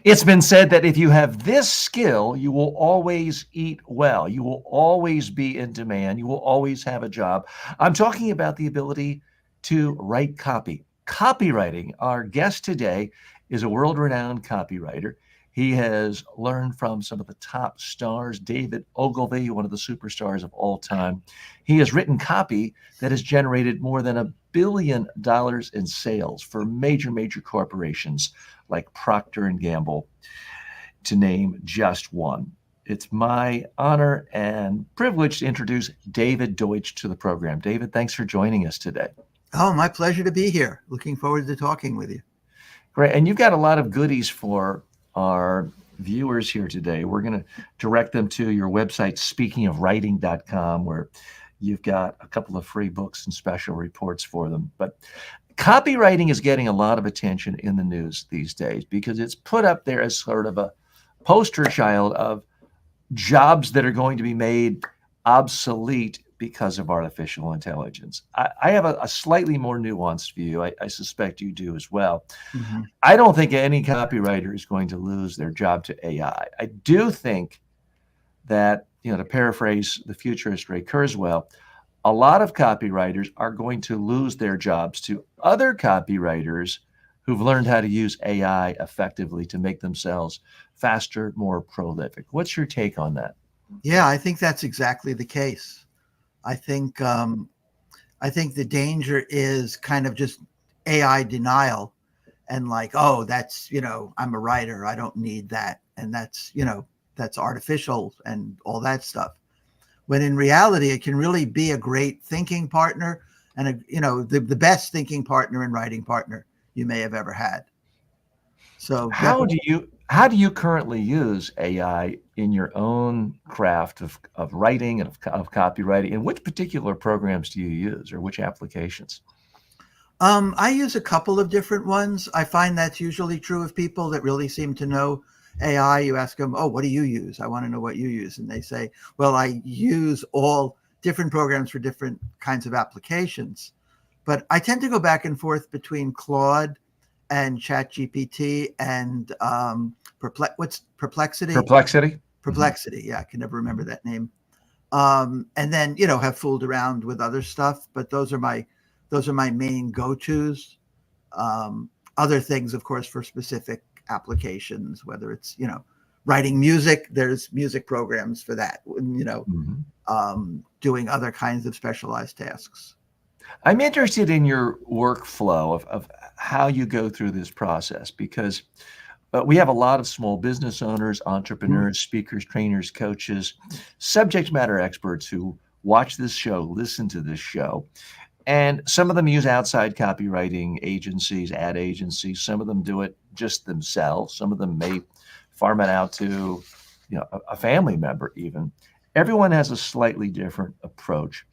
It's been said that if you have this skill, you will always eat well. You will always be in demand. You will always have a job. I'm talking about the ability to write copy. Copywriting. Our guest today is a world renowned copywriter. He has learned from some of the top stars, David Ogilvy, one of the superstars of all time. He has written copy that has generated more than $1 billion in sales for major corporations like Procter and Gamble, to name just one. It's my honor and privilege to introduce David Deutsch to the program. David, thanks for joining us today. Oh, my pleasure to be here. Looking forward to talking with you. Great. And you've got a lot of goodies for our viewers here today. We're going to direct them to your website, speakingofwriting.com, where you've got a couple of free books and special reports for them. But copywriting is getting a lot of attention in the news these days because it's put up there as sort of a poster child of jobs that are going to be made obsolete because of artificial intelligence. I have a slightly more nuanced view. I suspect you do as well. Mm-hmm. I don't think any copywriter is going to lose their job to AI. I do think that, to paraphrase the futurist Ray Kurzweil, a lot of copywriters are going to lose their jobs to other copywriters who've learned how to use AI effectively to make themselves faster, more prolific. What's your take on that? Yeah, I think that's exactly the case. I think the danger is kind of just AI denial and like, oh, that's, I'm a writer, I don't need that. And that's artificial and all that stuff. When in reality, it can really be a great thinking partner and the best thinking partner and writing partner you may have ever had. So how do you currently use AI in your own craft of writing and of copywriting? And which particular programs do you use, or which applications? I use a couple of different ones. I find that's usually true of people that really seem to know AI. You ask them, oh, what do you use? I want to know what you use. And they say, well, I use all different programs for different kinds of applications. But I tend to go back and forth between Claude and ChatGPT and Perplexity? Perplexity. Yeah, I can never remember that name. And then, have fooled around with other stuff, but those are my main go-tos. Other things, of course, for specific applications, whether it's, writing music, there's music programs for that, doing other kinds of specialized tasks. I'm interested in your workflow of how you go through this process, because we have a lot of small business owners, entrepreneurs, speakers, trainers, coaches, subject matter experts who watch this show, listen to this show. And some of them use outside copywriting agencies, ad agencies. Some of them do it just themselves. Some of them may farm it out to, a family member even. Everyone has a slightly different approach.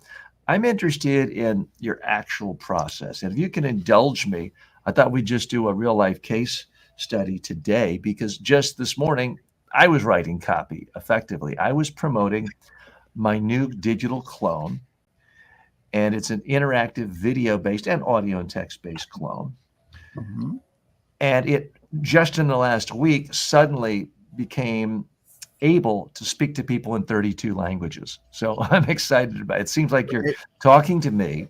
I'm interested in your actual process. And if you can indulge me, I thought we'd just do a real life case study today, because just this morning, I was writing copy effectively. I was promoting my new digital clone, and it's an interactive video-based and audio and text-based clone. Mm-hmm. And it, just in the last week, suddenly became able to speak to people in 32 languages. So I'm excited about it. It seems like you're talking to me,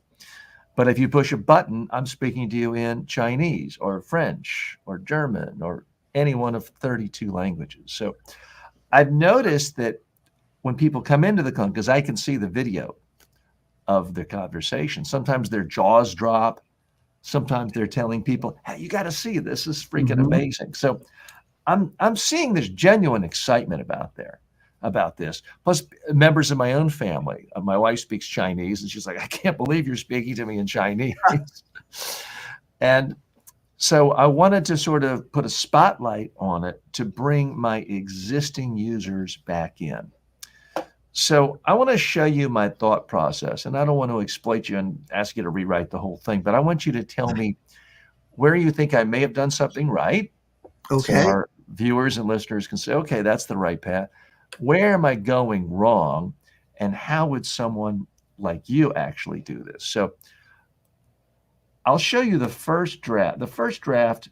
but if you push a button, I'm speaking to you in Chinese or French or German or any one of 32 languages. So I've noticed that when people come into the clone, because I can see the video of the conversation, sometimes their jaws drop. Sometimes they're telling people, hey, you got to see this. This is freaking amazing. So I'm seeing this genuine excitement about this. Plus, members of my own family. My wife speaks Chinese, and she's like, I can't believe you're speaking to me in Chinese. And so I wanted to sort of put a spotlight on it to bring my existing users back in. So I want to show you my thought process, and I don't want to exploit you and ask you to rewrite the whole thing, but I want you to tell me where you think I may have done something right. Okay. So our viewers and listeners can say, okay, that's the right path. Where am I going wrong? And how would someone like you actually do this? So I'll show you the first draft. The first draft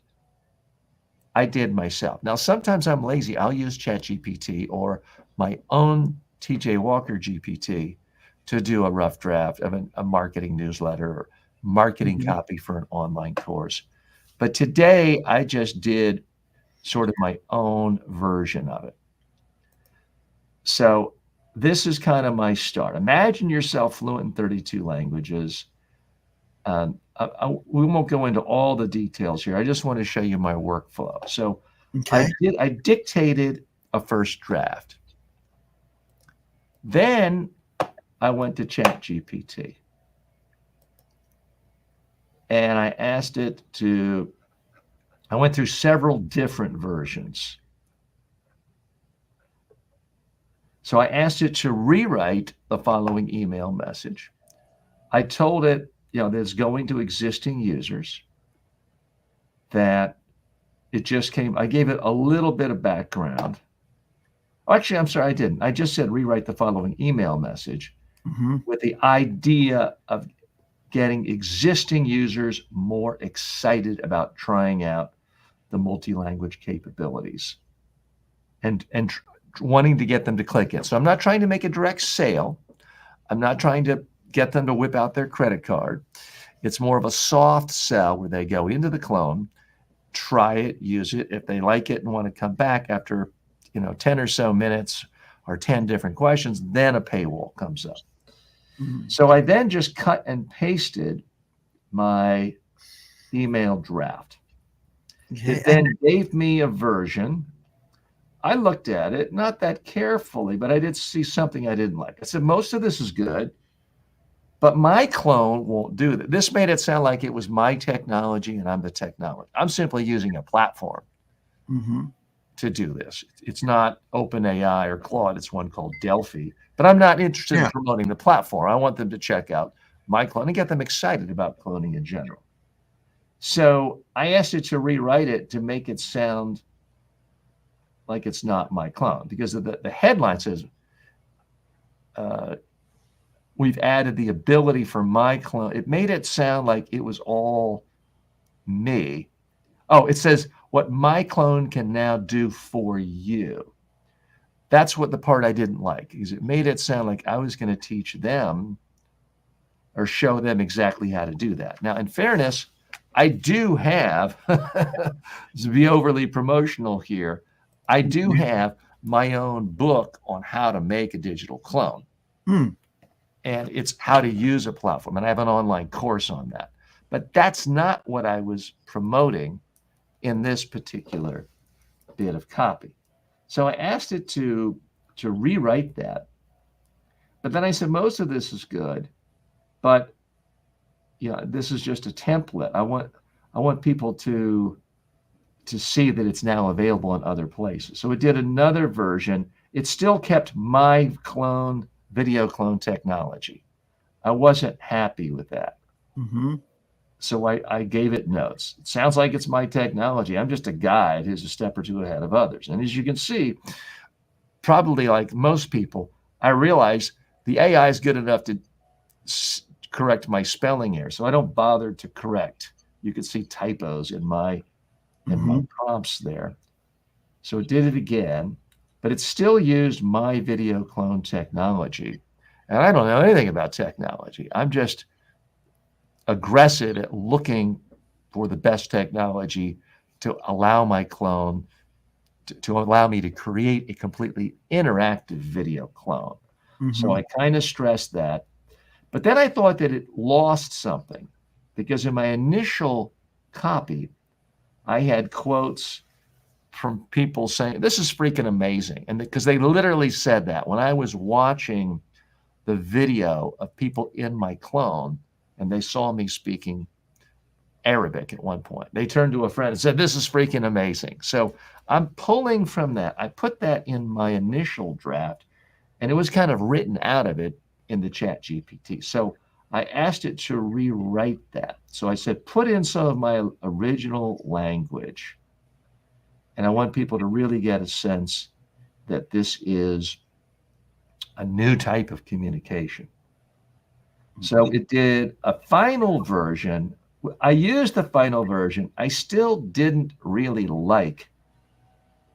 I did myself. Now, sometimes I'm lazy. I'll use ChatGPT or my own TJ Walker GPT to do a rough draft of a marketing newsletter or marketing Mhm. copy for an online course. But today I just did sort of my own version of it. So this is kind of my start. Imagine yourself fluent in 32 languages. We won't go into all the details here. I just want to show you my workflow. So Okay. I dictated a first draft. Then I went to ChatGPT and I asked it to, I went through several different versions. So I asked it to rewrite the following email message. I told it, that it's going to existing users, that it just came, I gave it a little bit of background. Actually, I'm sorry, I didn't. I just said rewrite the following email message Hmm. with the idea of getting existing users more excited about trying out the multi-language capabilities and wanting to get them to click it. So I'm not trying to make a direct sale. I'm not trying to get them to whip out their credit card. It's more of a soft sell where they go into the clone, try it, use it. If they like it and want to come back after, 10 or so minutes or 10 different questions, then a paywall comes up. Hmm. So I then just cut and pasted my email draft. Okay. It then gave me a version. I looked at it, not that carefully, but I did see something I didn't like. I said, most of this is good, but my clone won't do that. This made it sound like it was my technology and I'm the technology. I'm simply using a platform Hmm. to do this. It's not OpenAI or Claude. It's one called Delphi. But I'm not interested in Yeah. promoting the platform. I want them to check out my clone and get them excited about cloning in general. So I asked it to rewrite it to make it sound like it's not my clone, because the headline says, uh, we've added the ability for my clone. It made it sound like it was all me. Oh, it says what my clone can now do for you. That's what the part I didn't like, because it made it sound like I was going to teach them or show them exactly how to do that. Now, in fairness, I do have, to be overly promotional here, I do have my own book on how to make a digital clone. Mm. And it's how to use a platform. And I have an online course on that. But that's not what I was promoting in this particular bit of copy. So I asked it to rewrite that. But then I said, most of this is good, but this is just a template. I want people to see that it's now available in other places. So it did another version. It still kept my clone, video clone technology. I wasn't happy with that. Hmm. So I gave it notes. It sounds like it's my technology. I'm just a guide who's a step or two ahead of others. And as you can see, probably like most people, I realize the AI is good enough to correct my spelling error. So I don't bother to correct. You can see typos in my Hmm. prompts there. So it did it again, but it still used my video clone technology. And I don't know anything about technology. I'm just aggressive at looking for the best technology to allow my clone to allow me to create a completely interactive video clone. So Hmm. I kind of stressed that. But then I thought that it lost something, because in my initial copy, I had quotes from people saying, this is freaking amazing. And because they literally said that when I was watching the video of people in my clone and they saw me speaking Arabic at one point, they turned to a friend and said, this is freaking amazing. So I'm pulling from that. I put that in my initial draft and it was kind of written out of it in the chat GPT. So I asked it to rewrite that. So I said, put in some of my original language. And I want people to really get a sense that this is a new type of communication. So it did a final version I used the final version. I still didn't really like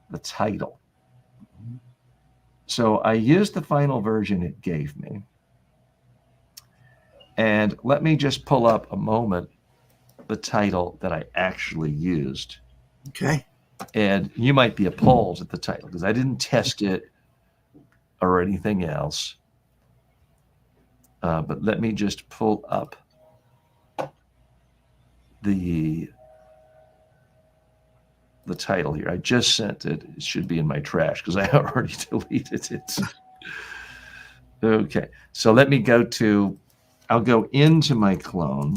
the title. So I used the final version it gave me. And let me just pull up a moment the title that I actually used. Okay. And you might be appalled at the title because I didn't test it or anything else. But let me just pull up the title here. I just sent it. It should be in my trash because I already deleted it. Okay, so let me go to, I'll go into my clone.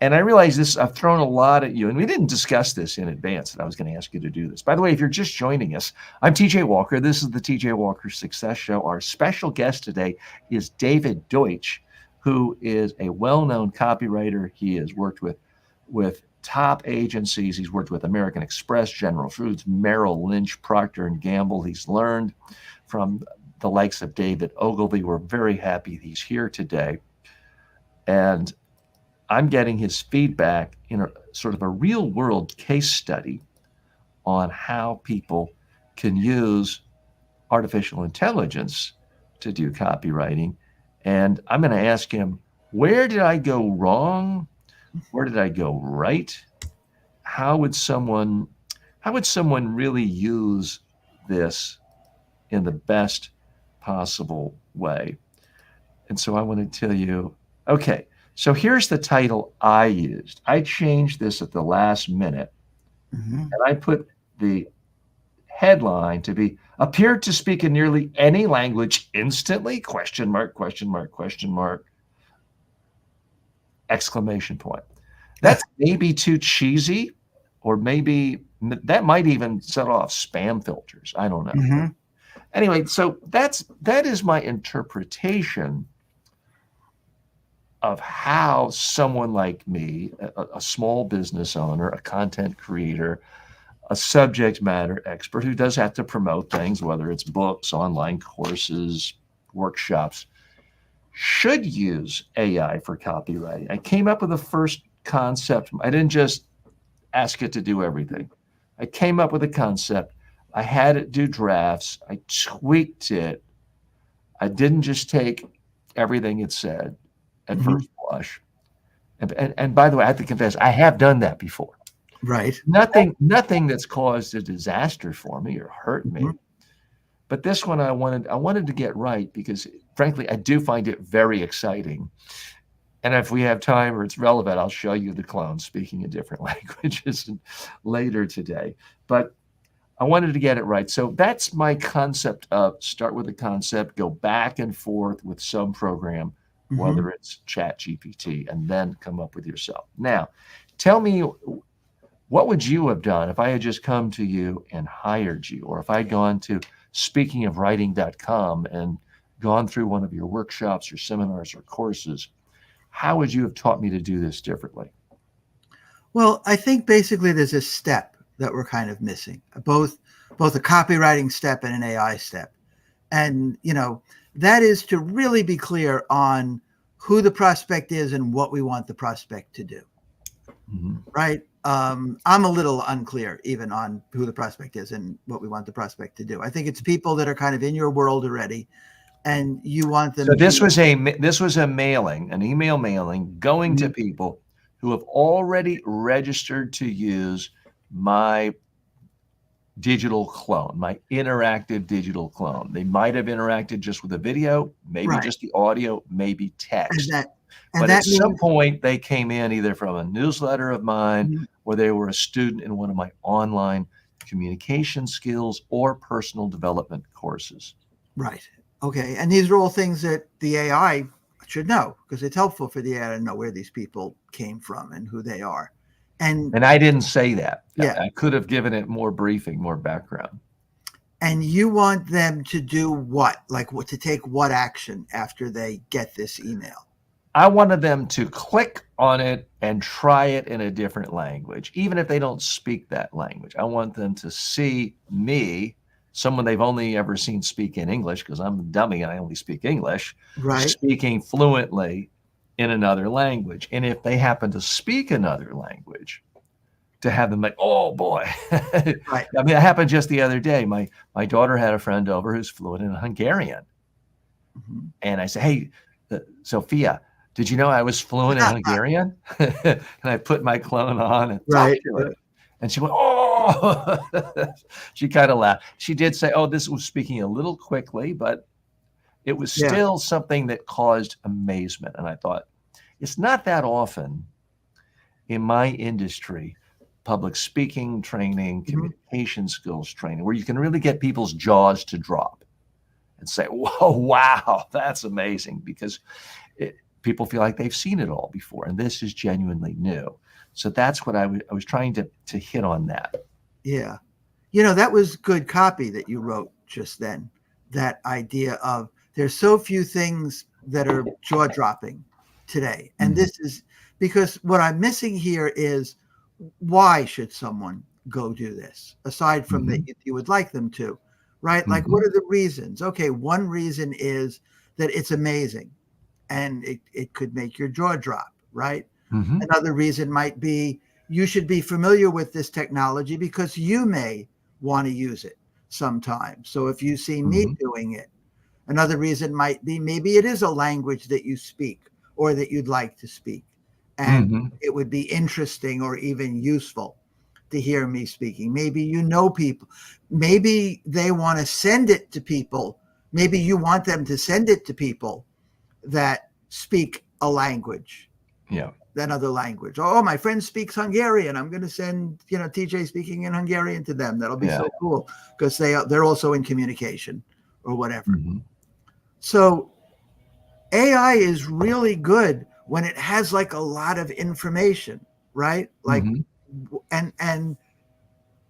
And I realize this, I've thrown a lot at you, and we didn't discuss this in advance that I was going to ask you to do this. By the way, if you're just joining us, I'm TJ Walker. This is the TJ Walker Success Show. Our special guest today is David Deutsch, who is a well-known copywriter. He has worked with top agencies. He's worked with American Express, General Foods, Merrill, Lynch, Procter, and Gamble. He's learned from the likes of David Ogilvy. We're very happy he's here today. And I'm getting his feedback in a sort of a real world case study on how people can use artificial intelligence to do copywriting. And I'm going to ask him, where did I go wrong? Where did I go right? How would someone really use this in the best possible way? And so I want to tell you, okay, so here's the title I used. I changed this at the last minute, and I put the headline to be appeared to speak in nearly any language instantly, question mark, question mark, question mark, exclamation point. That's maybe too cheesy, or maybe that might even set off spam filters. I don't know. Anyway, so that is my interpretation of how someone like me, a small business owner, a content creator, a subject matter expert who does have to promote things, whether it's books, online courses, workshops, should use AI for copywriting. I came up with the first concept. I didn't just ask it to do everything. I came up with a concept. I had it do drafts. I tweaked it. I didn't just take everything it said at first blush. And by the way, I have to confess, I have done that before. Right. Nothing that's caused a disaster for me or hurt me. But this one I wanted to get right because frankly, I do find it very exciting. And if we have time or it's relevant, I'll show you the clone speaking in different languages later today. But I wanted to get it right. So that's my concept of start with a concept, go back and forth with some program, whether it's ChatGPT, and then come up with yourself. Now, tell me, what would you have done if I had just come to you and hired you, or if I'd gone to speakingofwriting.com and gone through one of your workshops or seminars or courses? How would you have taught me to do this differently? Well, I think basically there's a step that we're kind of missing, both a copywriting step and an AI step. And, that is to really be clear on who the prospect is and what we want the prospect to do. Right. I'm a little unclear even on who the prospect is and what we want the prospect to do. I think it's people that are kind of in your world already, and you want them. So this was a mailing, an email mailing going to people who have already registered to use my digital clone, my interactive digital clone. They might have interacted just with a video, maybe just the audio, maybe text. But at some point they came in either from a newsletter of mine or they were a student in one of my online communication skills or personal development courses. Right. Okay. And these are all things that the AI should know because it's helpful for the AI to know where these people came from and who they are. And I didn't say that. Yeah. I could have given it more briefing, more background. And you want them to do what? Like to take what action after they get this email? I wanted them to click on it and try it in a different language, even if they don't speak that language. I want them to see me, someone they've only ever seen speak in English, because I'm a dummy and I only speak English, speaking fluently in another language. And if they happen to speak another language, to have them like, oh boy. Right. I mean, it happened just the other day. My daughter had a friend over who's fluent in Hungarian. Mm-hmm. And I said, hey, Sophia, did you know I was fluent in Hungarian? And I put my clone on and talked to it. And she went, oh, she kind of laughed. She did say, oh, this was speaking a little quickly, but it was still something that caused amazement. And I thought, it's not that often in my industry, public speaking training, communication skills training, where you can really get people's jaws to drop and say, whoa, wow, that's amazing, because people feel like they've seen it all before, and this is genuinely new. So that's what I was trying to hit on that. Yeah. You know, that was good copy that you wrote just then. That idea of there's so few things that are jaw-dropping today. And this is because what I'm missing here is, why should someone go do this aside from that you would like them to, right? Like, what are the reasons? Okay, one reason is that it's amazing and it could make your jaw drop, right? Another reason might be you should be familiar with this technology because you may want to use it sometime. So if you see me doing it, another reason might be maybe it is a language that you speak or that you'd like to speak. And it would be interesting or even useful to hear me speaking. Maybe you know people. Maybe they want to send it to people. Maybe you want them to send it to people that speak a language. Yeah. Another language. Oh, my friend speaks Hungarian. I'm going to send, TJ speaking in Hungarian to them. That'll be so cool because they're also in communication or whatever. So AI is really good when it has like a lot of information, right? Like, and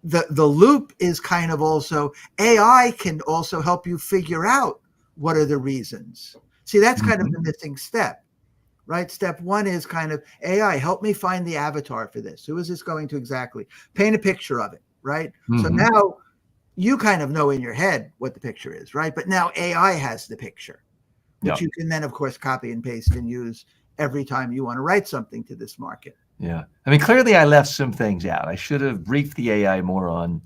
the loop is kind of also, AI can also help you figure out what are the reasons. See, that's kind of the missing step, right? Step one is kind of, AI, help me find the avatar for this. Who is this going to exactly? Paint a picture of it, right? So now you kind of know in your head what the picture is, right? But now AI has the picture, which you can then, of course, copy and paste and use every time you want to write something to this market. Yeah. I mean, clearly I left some things out. I should have briefed the AI more on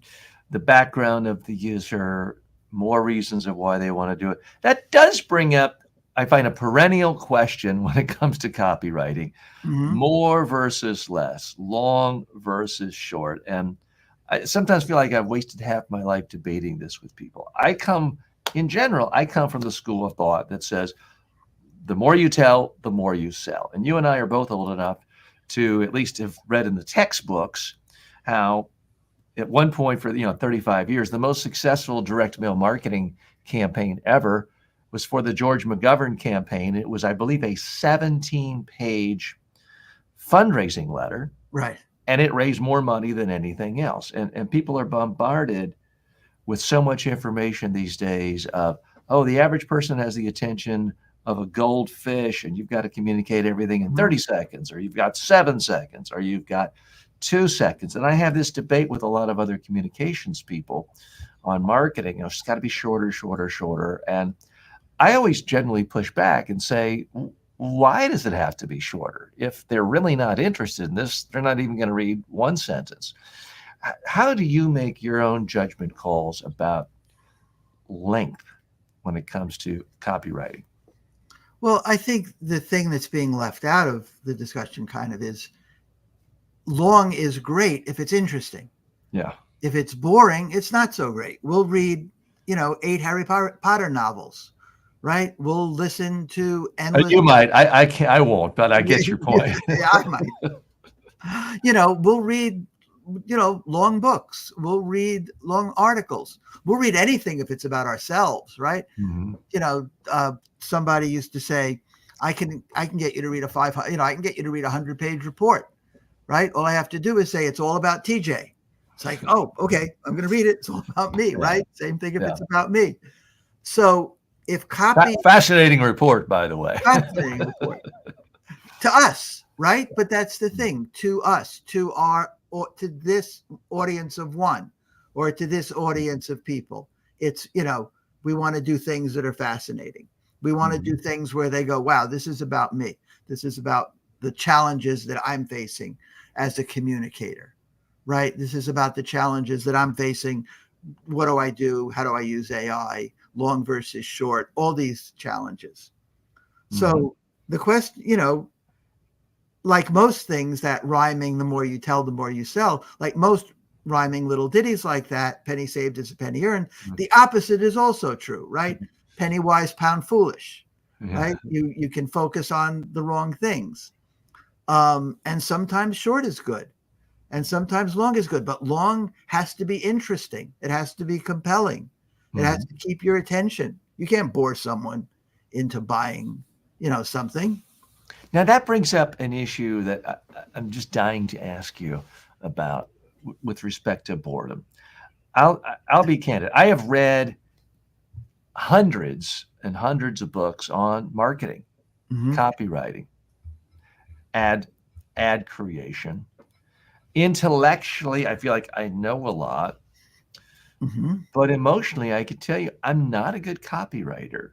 the background of the user, more reasons of why they want to do it. That does bring up, I find, a perennial question when it comes to copywriting: more versus less, long versus short. And I sometimes feel like I've wasted half my life debating this with people. In general, I come from the school of thought that says, the more you tell, the more you sell. And you and I are both old enough to at least have read in the textbooks how at one point for 35 years, the most successful direct mail marketing campaign ever was for the George McGovern campaign. It was, I believe, a 17-page fundraising letter. Right. And it raised more money than anything else. And people are bombarded with so much information these days of, oh, the average person has the attention of a goldfish, and you've got to communicate everything in 30 seconds, or you've got 7 seconds, or you've got 2 seconds. And I have this debate with a lot of other communications people on marketing. It's got to be shorter, shorter, shorter. And I always generally push back and say, why does it have to be shorter? If they're really not interested in this, they're not even going to read one sentence. How do you make your own judgment calls about length when it comes to copywriting? Well, I think the thing that's being left out of the discussion kind of is, long is great if it's interesting. Yeah. If it's boring, it's not so great. We'll read, 8 Harry Potter novels, right? We'll listen to endless. You might. I can't. I won't. But I get your point. Yeah, I might. We'll read, long books. We'll read long articles. We'll read anything if it's about ourselves, right? Somebody used to say, I can get you to read I can get you to read a 100-page report, right? All I have to do is say it's all about TJ. It's like, oh, okay, I'm going to read it. It's all about me, right? Same thing if it's about me. So if copy, fascinating report, by the way, fascinating report to us, right? But that's the thing, to us, to this audience of one, or to this audience of people. It's, we want to do things that are fascinating. We want to do things where they go, wow, this is about me. This is about the challenges that I'm facing as a communicator, right? This is about the challenges that I'm facing. What do I do? How do I use AI? Long versus short, all these challenges. So the question, like most things that rhyming, the more you tell, the more you sell, like most rhyming little ditties like that, penny saved is a penny earned. The opposite is also true, right? Penny wise, pound foolish, right? You can focus on the wrong things. And sometimes short is good and sometimes long is good, but long has to be interesting. It has to be compelling. It has to keep your attention. You can't bore someone into buying, something. Now that brings up an issue that I'm just dying to ask you about with respect to boredom. I'll be candid. I have read hundreds and hundreds of books on marketing, copywriting, ad creation. Intellectually, I feel like I know a lot, but emotionally, I could tell you I'm not a good copywriter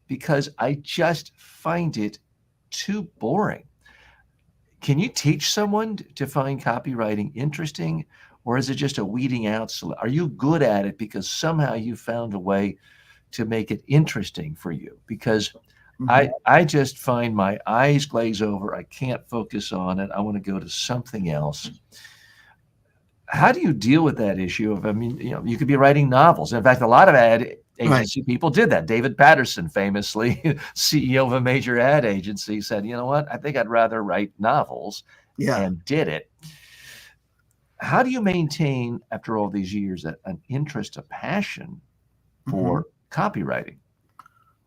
because I just find it too boring. Can you teach someone to find copywriting interesting, or is it just a weeding out? Are you good at it because somehow you found a way to make it interesting for you? Because I just find my eyes glaze over. I can't focus on it. I want to go to something else. How do you deal with that issue of, you could be writing novels. In fact, a lot of ad agency people did that. David Patterson, famously, CEO of a major ad agency, said, you know what, I think I'd rather write novels, and did it. How do you maintain, after all these years, an interest, a passion for copywriting?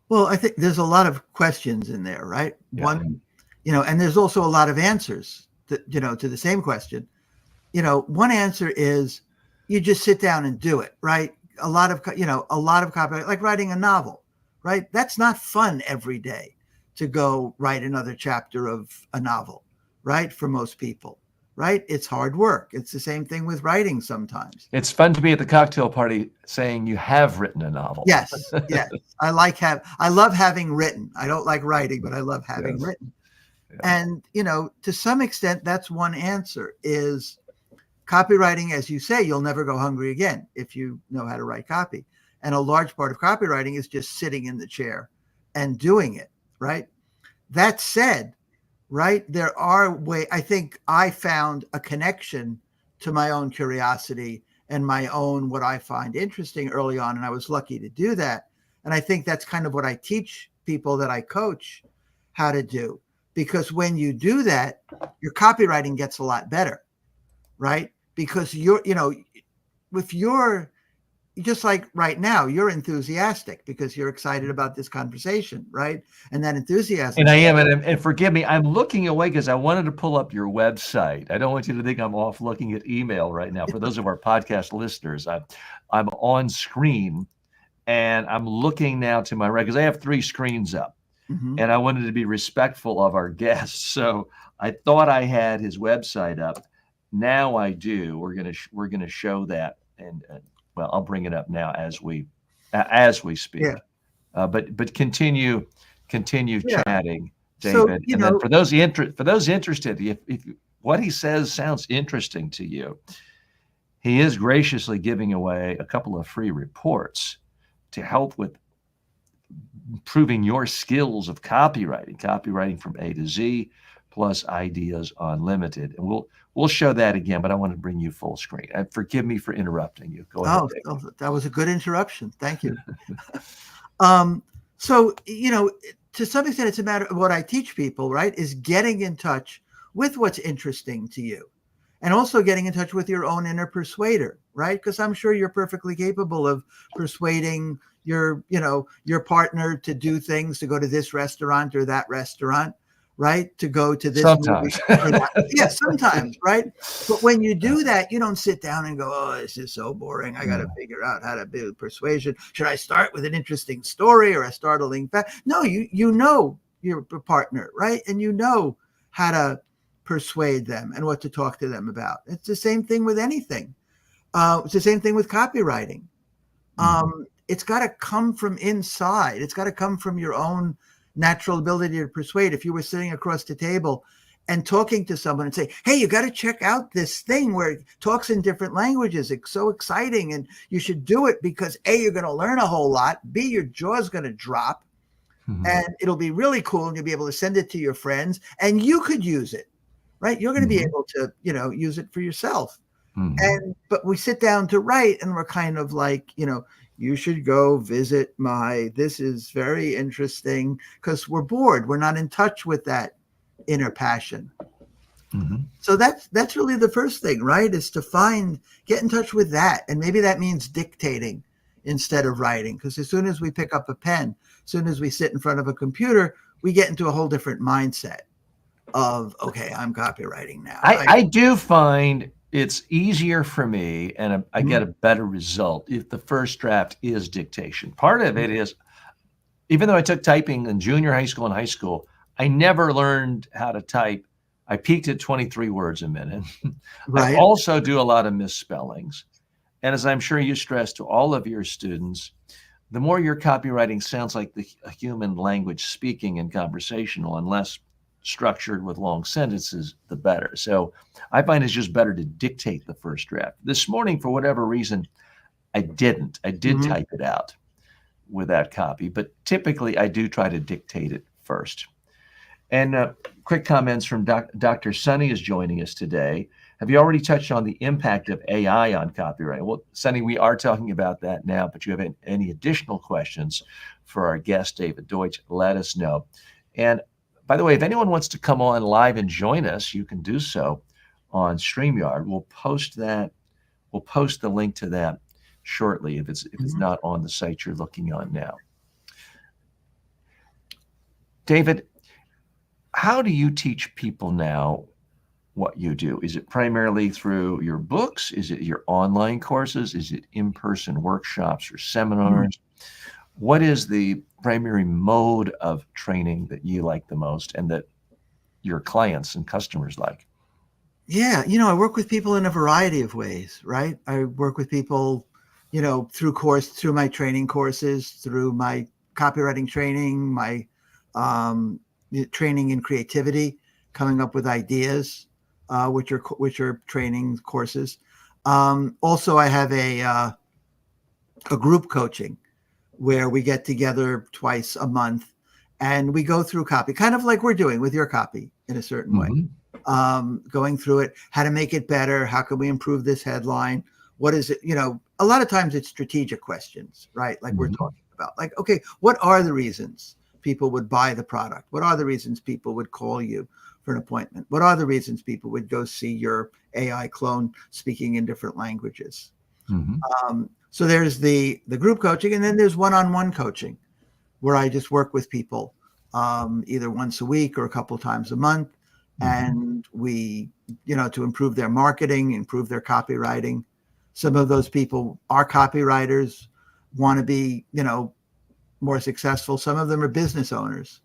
Well, I think there's a lot of questions in there, right? One, and there's also a lot of answers to the same question. One answer is you just sit down and do it, right? A lot of copy, like writing a novel, right? That's not fun every day to go write another chapter of a novel, right? For most people, right? It's hard work. It's the same thing with writing sometimes. It's fun to be at the cocktail party saying you have written a novel. Yes. I love having written. I don't like writing, but I love having written. And, to some extent, that's one answer is copywriting. As you say, you'll never go hungry again if you know how to write copy. And a large part of copywriting is just sitting in the chair and doing it, right? That said, right, there are I think I found a connection to my own curiosity and my own, what I find interesting early on. And I was lucky to do that. And I think that's kind of what I teach people that I coach how to do, because when you do that, your copywriting gets a lot better, right? Because if you're just like right now, you're enthusiastic because you're excited about this conversation, right? And that enthusiasm. And I am, and forgive me, I'm looking away because I wanted to pull up your website. I don't want you to think I'm off looking at email right now. For those of our podcast listeners, I'm on screen and I'm looking now to my right, because I have 3 screens up, and I wanted to be respectful of our guests. So I thought I had his website up. Now I do. We're gonna show that, and well, I'll bring it up now as we speak. But continue chatting, David. So, and then for those interested, if what he says sounds interesting to you, he is graciously giving away a couple of free reports to help with improving your skills of copywriting from A to Z, plus Ideas Unlimited. And we'll show that again, but I want to bring you full screen. Forgive me for interrupting you. Go ahead. Oh, that was a good interruption. Thank you. So, to some extent, it's a matter of what I teach people, right, is getting in touch with what's interesting to you, and also getting in touch with your own inner persuader, right? Because I'm sure you're perfectly capable of persuading your partner to do things, to go to this restaurant or that restaurant, right? To go to this sometimes. movie. Yeah, sometimes, right? But when you do that, you don't sit down and go, oh, this is so boring. I got to figure out how to build persuasion. Should I start with an interesting story or a startling fact? No, you know your partner, right? And you know how to persuade them and what to talk to them about. It's the same thing with anything. It's the same thing with copywriting. It's got to come from inside. It's got to come from your own natural ability to persuade. If you were sitting across the table and talking to someone and say, hey, you got to check out this thing where it talks in different languages. It's so exciting. And you should do it because A, you're going to learn a whole lot. B, your jaw's going to drop and it'll be really cool. And you'll be able to send it to your friends and you could use it, right? You're going to be able to, use it for yourself. But we sit down to write and we're kind of like, you should go visit this is very interesting, because we're bored. We're not in touch with that inner passion. So that's really the first thing, right? Is to get in touch with that. And maybe that means dictating instead of writing. Because as soon as we pick up a pen, as soon as we sit in front of a computer, we get into a whole different mindset of, okay, I'm copywriting now. I do find it's easier for me and I get a better result if the first draft is dictation. Part of it is, even though I took typing in junior high school and high school, I never learned how to type. I peaked at 23 words a minute. Right. I also do a lot of misspellings. And as I'm sure you stress to all of your students, the more your copywriting sounds like the human language speaking and conversational and less structured with long sentences, the better. So I find it's just better to dictate the first draft. This morning, for whatever reason, I didn't. I did type it out with that copy, but typically I do try to dictate it first. And quick comments from Dr. Sunny is joining us today. Have you already touched on the impact of AI on copywriting? Well, Sunny, we are talking about that now, but you have any additional questions for our guest, David Deutsch, let us know. And by the way, if anyone wants to come on live and join us, you can do so on StreamYard. We'll post that. We'll post the link to that shortly if it's not on the site you're looking on now. David, how do you teach people now what you do? Is it primarily through your books? Is it your online courses? Is it in-person workshops or seminars? What is the primary mode of training that you like the most and that your clients and customers like? Yeah, I work with people in a variety of ways, right? I work with people, through my training courses, through my copywriting training, my training in creativity, coming up with ideas, which are training courses. Also, I have a group coaching where we get together twice a month and we go through copy, kind of like we're doing with your copy in a certain way, going through it, how to make it better. How can we improve this headline? What is it? A lot of times it's strategic questions, right? Like we're talking about, like, okay, what are the reasons people would buy the product? What are the reasons people would call you for an appointment? What are the reasons people would go see your AI clone speaking in different languages? So there's the group coaching, and then there's one-on-one coaching where I just work with people either once a week or a couple times a month. And we, to improve their marketing, improve their copywriting. Some of those people are copywriters, want to be, more successful. Some of them are business owners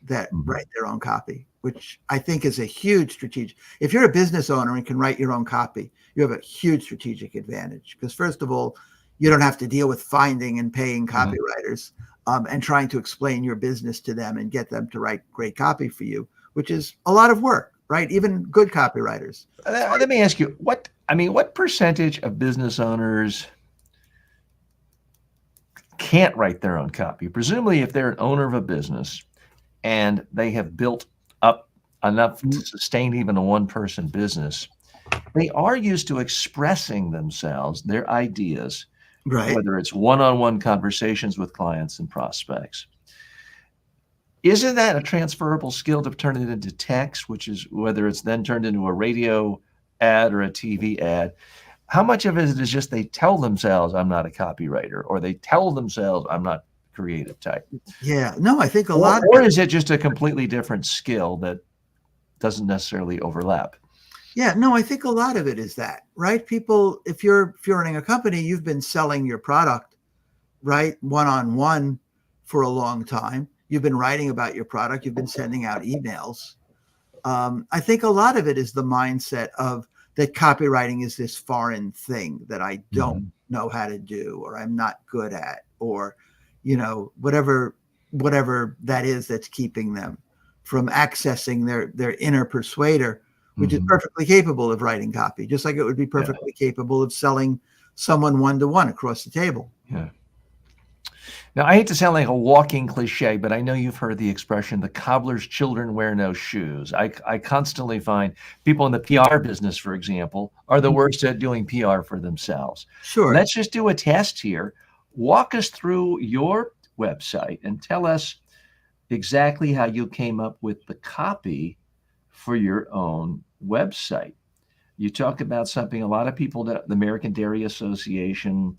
that write their own copy, which I think is a huge strategic. If you're a business owner and can write your own copy, you have a huge strategic advantage, because first of all, you don't have to deal with finding and paying copywriters and trying to explain your business to them and get them to write great copy for you, which is a lot of work, right? Even good copywriters. Let me ask you, what percentage of business owners can't write their own copy? Presumably, if they're an owner of a business and they have built up enough to sustain even a one-person business, they are used to expressing themselves, their ideas, right? Whether it's one-on-one conversations with clients and prospects. Isn't that a transferable skill to turn it into text, which is whether it's then turned into a radio ad or a TV ad? How much of it is just they tell themselves, I'm not a copywriter, or they tell themselves, I'm not creative type? Yeah, no, I think a lot. Or is it just a completely different skill that doesn't necessarily overlap? Yeah, no, I think a lot of it is that, right? People, if you're running a company, you've been selling your product, right, one-on-one for a long time. You've been writing about your product. You've been sending out emails. I think a lot of it is the mindset of that copywriting is this foreign thing that I don't know how to do, or I'm not good at, or, whatever whatever that is that's keeping them from accessing their inner persuader, which is Mhm. perfectly capable of writing copy, just like it would be Yeah, perfectly capable of selling someone one-to-one across the table. yeah. Now, I hate to sound like a walking cliche, but I know you've heard the expression, "The cobbler's children wear no shoes." I constantly find people in the PR business, for example, are the worst at doing PR for themselves. Sure. Let's just do a test here. Walk us through your website and tell us exactly how you came up with the copy for your own website. You talk about something a lot of people, the American Dairy Association,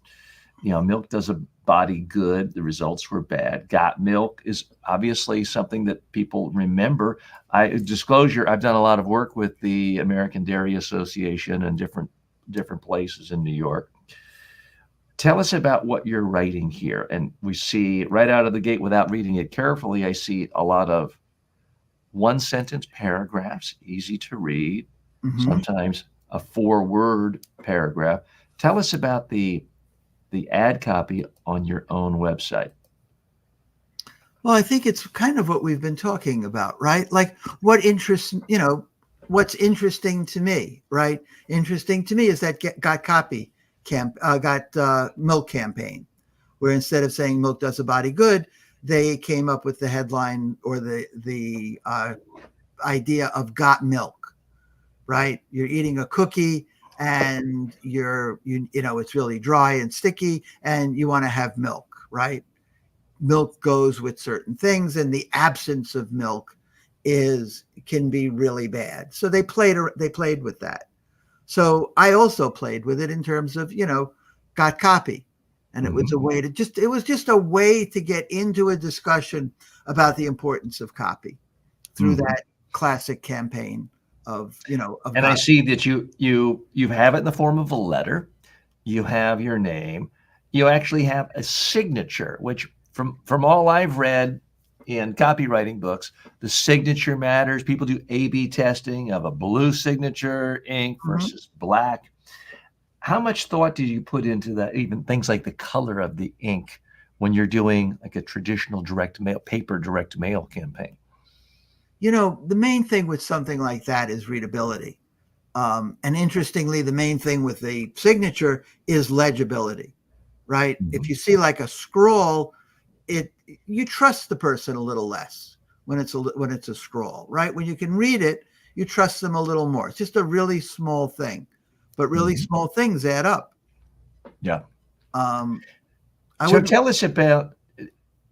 milk does a body good. The results were bad. Got milk is obviously something that people remember. Disclosure, I've done a lot of work with the American Dairy Association and different places in New York. Tell us about what you're writing here. And we see right out of the gate, without reading it carefully, I see a lot of one sentence paragraphs, easy to read, Mhm. sometimes a 4-word paragraph. Tell us about the ad copy on your own website. Well, I think it's kind of what we've been talking about, right? Like what interests, what's interesting to me, right? Interesting to me is that got milk campaign, where instead of saying milk does a body good, they came up with the headline or the idea of got milk, right? You're eating a cookie and it's really dry and sticky and you want to have milk, right? Milk goes with certain things, and the absence of milk can be really bad. So they played with that. So I also played with it in terms of, got copy. And it was Mhm, a way to it was just a way to get into a discussion about the importance of copy through mhm. that classic campaign of And I got. see that you have it in the form of a letter. You have your name. You actually have a signature, which from all I've read in copywriting books, the signature matters. People do A/B testing of a blue signature ink Mhm. versus black. How much thought do you put into that, even things like the color of the ink when you're doing like a traditional direct mail campaign? The main thing with something like that is readability. And interestingly, the main thing with the signature is legibility, right? If Mhm, you see like a scroll, it you trust the person a little less when it's a scroll, right? When you can read it, you trust them a little more. It's just a really small thing, but really mhm. small things add up. Yeah. Um, I So wouldn't. tell us about,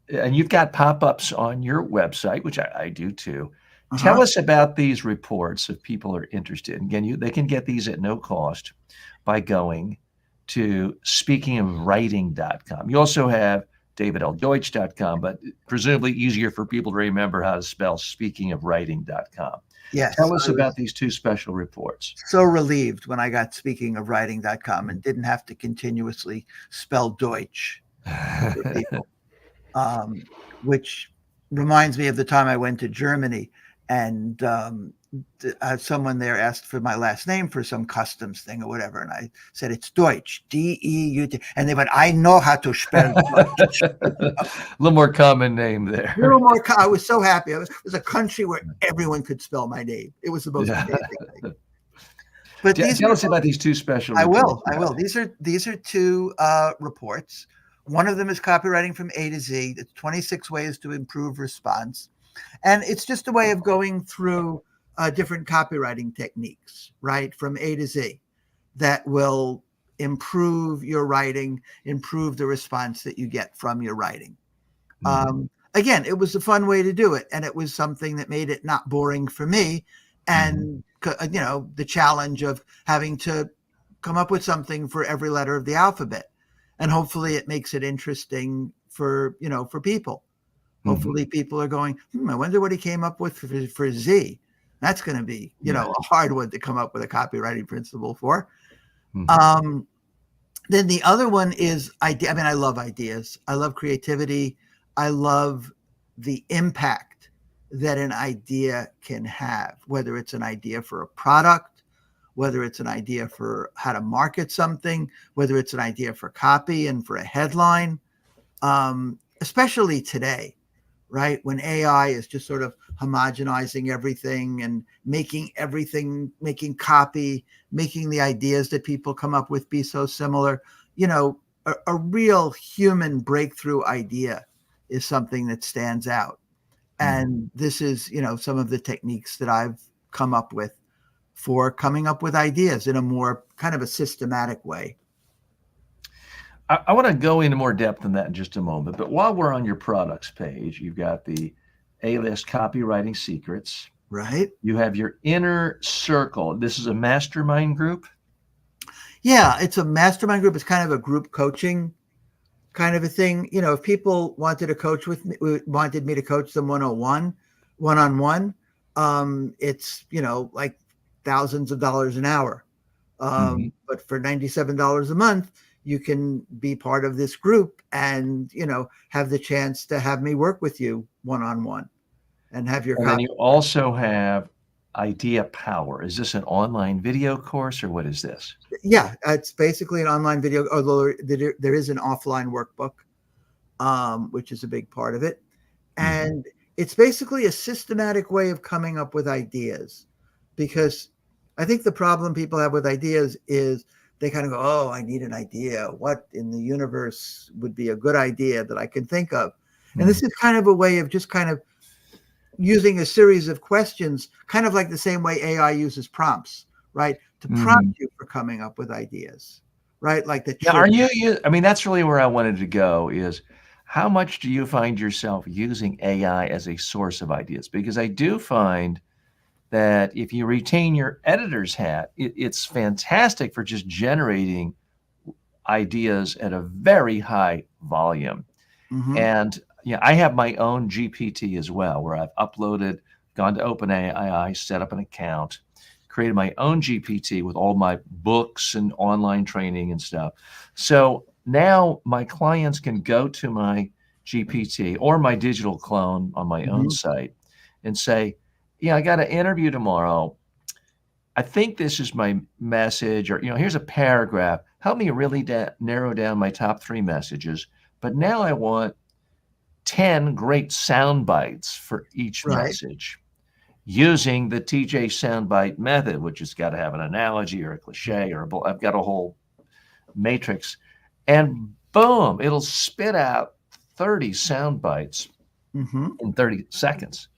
and you've got pop-ups on your website, which I do too. Uh-huh. Tell us about these reports if people are interested. Again, they can get these at no cost by going to speakingofwriting.com. You also have davidldeutsch.com, but presumably easier for people to remember how to spell speakingofwriting.com. Yes, Tell us I was about these 2 special reports. so relieved when I got speakingofwriting.com and didn't have to continuously spell Deutsch for people. um, which reminds me of the time I went to Germany and someone there asked for my last name for some customs thing or whatever. And I said, it's Deutsch, Deut. And they went, I know how to spell Deutsch. A little more common name A little there. more, I was so happy. It was a country where everyone could spell my name. It was the most Yeah. amazing thing. But these Tell are us about these 2 special I reports will. you I have. will. These are two reports. One of them is copywriting from A to Z. It's 26 ways to improve response, and it's just a way of going through different copywriting techniques, right, from A to Z, that will improve your writing, improve the response that you get from your writing. Mhm, Again, it was a fun way to do it, and it was something that made it not boring for me. mhm, And the challenge of having to come up with something for every letter of the alphabet, and hopefully it makes it interesting for people. mhm. Hopefully, people are going, I wonder what he came up with for Z. That's going to be Yeah. a hard one to come up with a copywriting principle for. Mhm, Um, then the other one is idea. I mean, I love ideas. I love creativity. I love the impact that an idea can have, whether it's an idea for a product, whether it's an idea for how to market something, whether it's an idea for copy and for a headline, especially today, right? When AI is just sort of homogenizing everything and making copy, making the ideas that people come up with be so similar. A real human breakthrough idea is something that stands out. And this is, some of the techniques that I've come up with for coming up with ideas in a more kind of a systematic way. I want to go into more depth in that in just a moment. But while we're on your products page, you've got the A-list copywriting secrets. Right. You have your inner circle. This is a mastermind group. Yeah, it's a mastermind group. It's kind of a group coaching kind of a thing. If people wanted to coach with me, wanted me to coach them one-on-one, it's, like thousands of dollars an hour. But for $97 a month, you can be part of this group and, have the chance to have me work with you one-on-one and have your And then you also have Idea Power. Is this an online video course or what is this? Yeah, it's basically an online video, although there is an offline workbook, which is a big part of it. And it's basically a systematic way of coming up with ideas, because I think the problem people have with ideas is they kind of go, oh, I need an idea. What in the universe would be a good idea that I can think of? And this is kind of a way of just kind of using a series of questions, kind of like the same way AI uses prompts, right? To prompt you for coming up with ideas, right? Like the I mean, that's really where I wanted to go is how much do you find yourself using AI as a source of ideas? Because I do find that if you retain your editor's hat, it's fantastic for just generating ideas at a very high volume. And I have my own GPT as well, where I've uploaded, gone to OpenAI, set up an account, created my own GPT with all my books and online training and stuff. So now my clients can go to my GPT or my digital clone on my own site and say, yeah, I got an interview tomorrow. I think this is my message, or, here's a paragraph. Help me really narrow down my top 3 messages. But now I want 10 great sound bites for each message using the TJ soundbite method, which has got to have an analogy or a cliche or I've got a whole matrix. And boom, it'll spit out 30 sound bites in 30 seconds.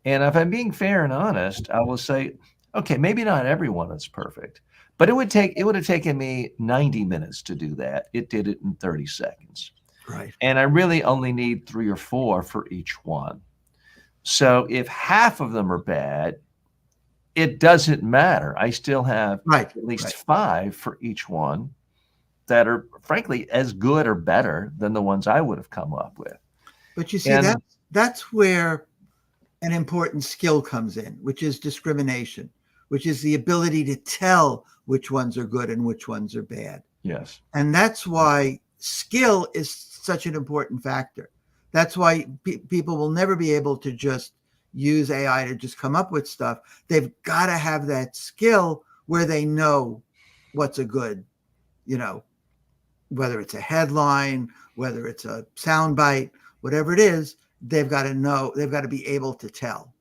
And if I'm being fair and honest, I will say, okay, maybe not everyone is perfect, but it would have taken me 90 minutes to do that. It did it in 30 seconds. Right. And I really only need 3 or 4 for each one. So if half of them are bad, it doesn't matter. I still have at least 5 for each one that are frankly as good or better than the ones I would have come up with. But you see, that's where an important skill comes in, which is discrimination, which is the ability to tell which ones are good and which ones are bad. Yes. And that's why skill is such an important factor. That's why people will never be able to just use AI to just come up with stuff. They've got to have that skill where they know what's a good, whether it's a headline, whether it's a soundbite, whatever it is, they've got to know, they've got to be able to tell.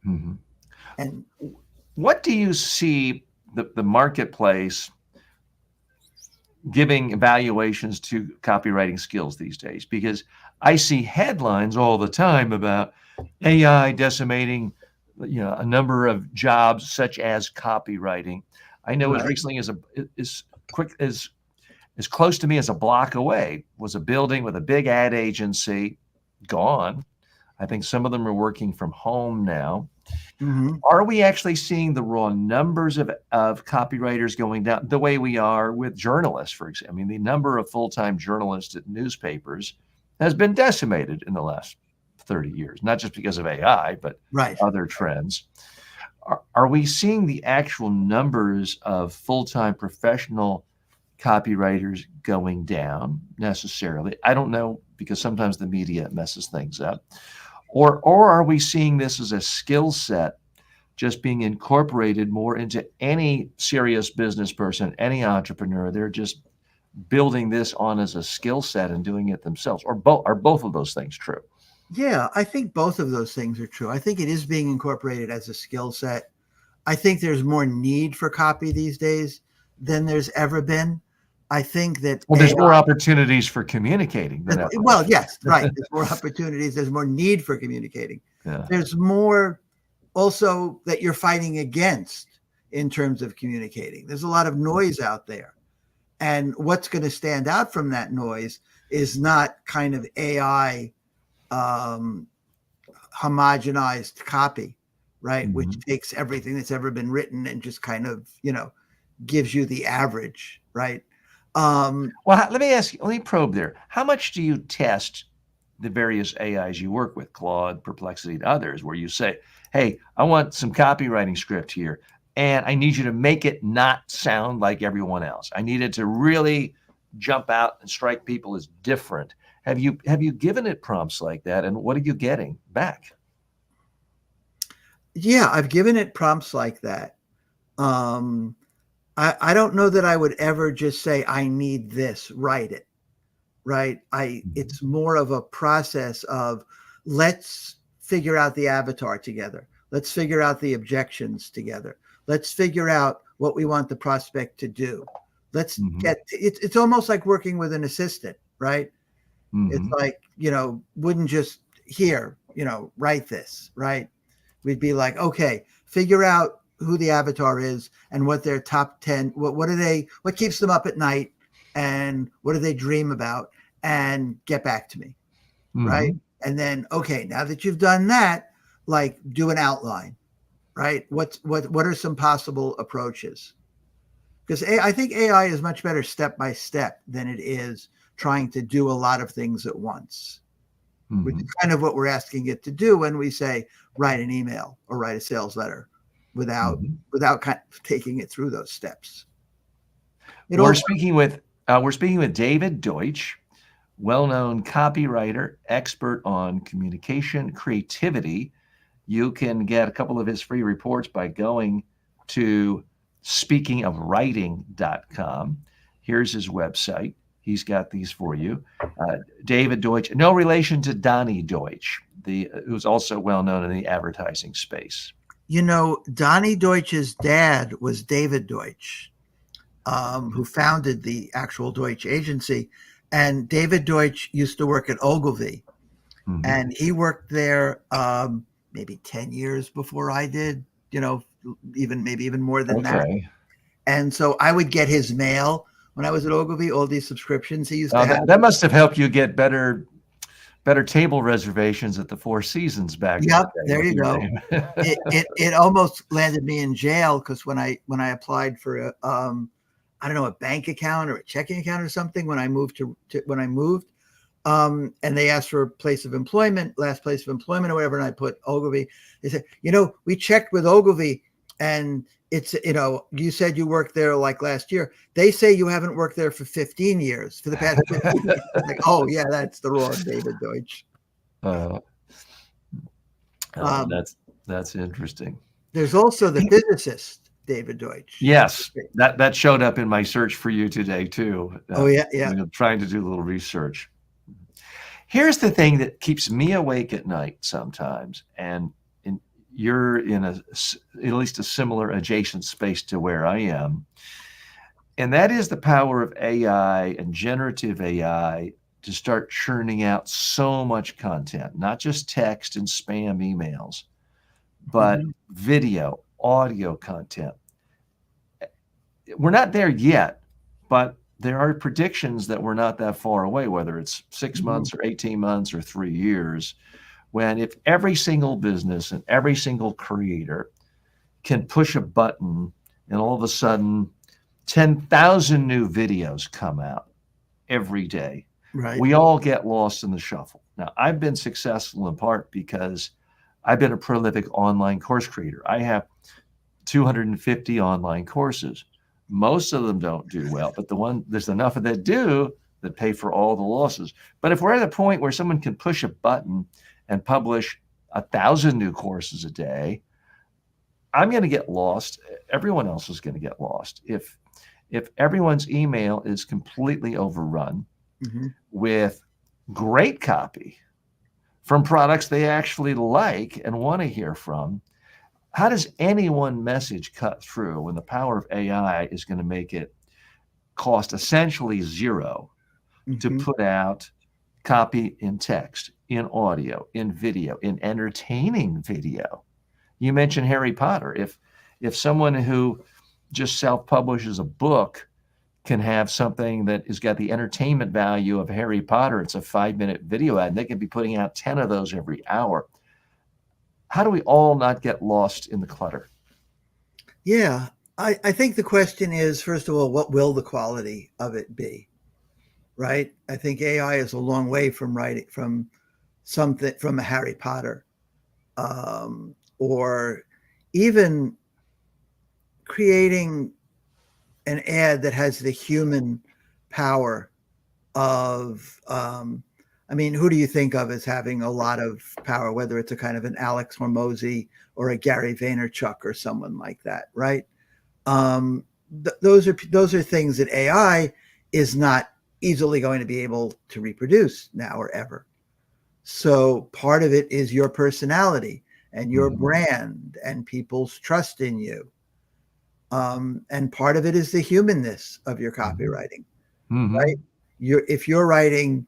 And what do you see the marketplace giving evaluations to copywriting skills these days? Because I see headlines all the time about AI decimating, a number of jobs such as copywriting. I know as recently as close to me as a block away was a building with a big ad agency gone. I think some of them are working from home now. Are we actually seeing the raw numbers of copywriters going down the way we are with journalists, for example? I mean, the number of full-time journalists at newspapers has been decimated in the last 30 years, not just because of AI, but other trends. Are we seeing the actual numbers of full-time professional copywriters going down necessarily? I don't know, because sometimes the media messes things up. Or are we seeing this as a skill set just being incorporated more into any serious business person, any entrepreneur? They're just building this on as a skill set and doing it themselves. Or are both of those things true? Yeah, I think both of those things are true. I think it is being incorporated as a skill set. I think there's more need for copy these days than there's ever been. I think that Well, there's more AI, opportunities for communicating than ever well, before. yes, right. There's more opportunities. There's more need for communicating. Yeah. There's more also that you're fighting against in terms of communicating. There's a lot of noise out there. And what's going to stand out from that noise is not kind of AI um, homogenized copy, right? Which Mhm. takes everything that's ever been written and just kind of, gives you the average, right? Well, let me ask you, let me probe there. How much do you test the various AIs you work with, Claude, Perplexity, and others, where you say, hey, I want some copywriting script here, and I need you to make it not sound like everyone else. I need it to really jump out and strike people as different. Have you given it prompts like that, and what are you getting back? Yeah, I've given it prompts like that. Um, I don't know that I would ever just say, I need this, write it, right? Mhm. It's more of a process of let's figure out the avatar together. Let's figure out the objections together. Let's figure out what we want the prospect to do. Let's Mhm. get it's almost like working with an assistant, right? It's Mhm. like, wouldn't just here, write this, right? We'd be like, okay, figure out who the avatar is and what their top 10, what are they, what keeps them up at night and what do they dream about, and get back to me, right? Mhm. And then, okay, now that you've done that, like do an outline, right? What are some possible approaches? Because I think AI is much better step by step than it is trying to do a lot of things at once, which is Mhm. kind of what we're asking it to do when we say write an email or write a sales letter without Mhm. without kind of taking it through those steps. It We're all speaking with we're speaking with David Deutsch, well-known copywriter, expert on communication, creativity. You can get a couple of his free reports by going to speakingofwriting.com. Here's his website. He's got these for you. David Deutsch, no relation to Donnie Deutsch, who's also well known in the advertising space. Donnie Deutsch's dad was David Deutsch, who founded the actual Deutsch agency. And David Deutsch used to work at Ogilvy, Mhm. and he worked there maybe 10 years before I did, maybe even more than that. Okay. And so I would get his mail when I was at Ogilvy, all these subscriptions he used to have. That must have helped you get better table reservations at the Four Seasons back in the Yep, day there with you your go. name. It almost landed me in jail because when I applied for I don't know, a bank account or a checking account or something when I moved when I moved, and they asked for a place of employment, last place of employment or whatever, and I put Ogilvy. They said, we checked with Ogilvy, and it's, you said you worked there like last year. They say you haven't worked there for 15 years, for the past 15 years. Like, oh yeah, that's the wrong David Deutsch. Uh, Um, that's interesting. there's also the physicist, David Deutsch. Yes, that showed up in my search for you today too. Oh yeah, yeah. Trying to do a little research. Here's the thing that keeps me awake at night sometimes, and you're in at least a similar adjacent space to where I am, and that is the power of AI and generative AI to start churning out so much content, not just text and spam emails, but Mhm, video, audio content. We're not there yet, but there are predictions that we're not that far away, whether it's 6 mhm. months or 18 months or 3 years, when if every single business and every single creator can push a button and all of a sudden 10,000 new videos come out every day, Right. we all get lost in the shuffle. Now, I've been successful in part because I've been a prolific online course creator. I have 250 online courses. Most of them don't do well, but there's enough of that do that pay for all the losses. But if we're at a point where someone can push a button and publish 1,000 new courses a day, I'm going to get lost. Everyone else is going to get lost. If everyone's email is completely overrun Mhm. with great copy, from products they actually like and want to hear from. How does any one message cut through when the power of AI is going to make it cost essentially zero to Mhm. put out copy in text, in audio, in video, in entertaining video? You mentioned Harry Potter. If someone who just self-publishes a book can have something that has got the entertainment value of Harry Potter, it's a 5-minute video ad, and they can be putting out 10 of those every hour. How do we all not get lost in the clutter? Yeah. I think the question is, first of all, what will the quality of it be? Right? I think AI is a long way from writing from something from a Harry Potter, or even creating an ad that has the human power of I mean, who do you think of as having a lot of power, whether it's a kind of an Alex Hormozy or a Gary Vaynerchuk or someone like that, right? Those are things that AI is not easily going to be able to reproduce now or ever. So part of it is your personality and your Mhm. brand and people's trust in you. And part of it is the humanness of your Mhm. copywriting, right? Mhm. If your writing